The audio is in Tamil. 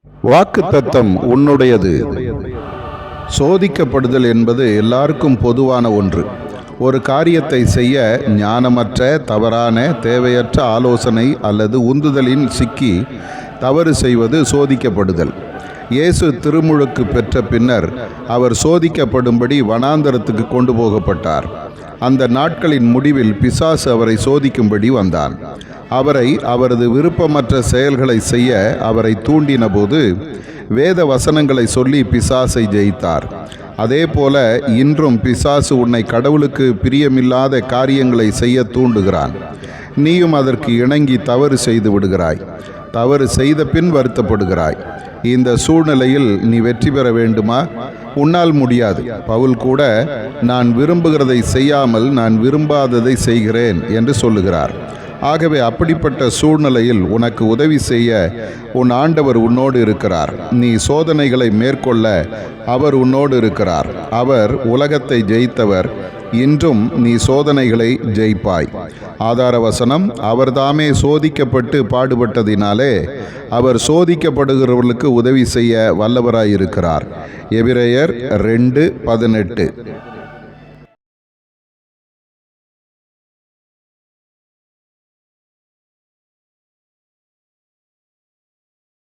வாக்குத்தத்தம் உன்னுடையது. சோதிக்கப்படுதல் என்பது எல்லாருக்கும் பொதுவான ஒன்று. ஒரு காரியத்தை செய்ய ஞானமற்ற, தவறான, தேவையற்ற ஆலோசனை அல்லது உந்துதலின் சிக்கி தவறு செய்வது சோதிக்கப்படுதல். இயேசு திருமுழுக்கு பெற்ற பின்னர் அவர் சோதிக்கப்படும்படி வனாந்தரத்துக்கு கொண்டு போகப்பட்டார். அந்த நாட்களின் முடிவில் பிசாசு அவரை சோதிக்கும்படி வந்தான். அவரை அவரது விருப்பமற்ற செயல்களை செய்ய அவரை தூண்டின போது வேத வசனங்களை சொல்லி பிசாசை ஜெயித்தார். அதே போல இன்றும் பிசாசு உன்னை கடவுளுக்கு பிரியமில்லாத காரியங்களை செய்ய தூண்டுகிறான். நீயும் அதற்கு இணங்கி தவறு செய்து விடுகிறாய். தவறு செய்த பின் வருத்தப்படுகிறாய். இந்த சூழ்நிலையில் நீ வெற்றி பெற வேண்டுமா? உன்னால் முடியாது. பவுல் கூட நான் விரும்புகிறதை செய்யாமல் நான் விரும்பாததை செய்கிறேன் என்று சொல்லுகிறார். ஆகவே அப்படிப்பட்ட சூழ்நிலையில் உனக்கு உதவி செய்ய உன் ஆண்டவர் உன்னோடு இருக்கிறார். நீ சோதனைகளை மேற்கொள்ள அவர் உன்னோடு இருக்கிறார். அவர் உலகத்தை ஜெயித்தவர். இன்றும் நீ சோதனைகளை ஜெயிப்பாய். ஆதார வசனம், அவர்தாமே சோதிக்கப்பட்டு பாடுபட்டதினாலே அவர் சோதிக்கப்படுகிறவர்களுக்கு உதவி செய்ய வல்லவராயிருக்கிறார். எபிரேயர் 2:18.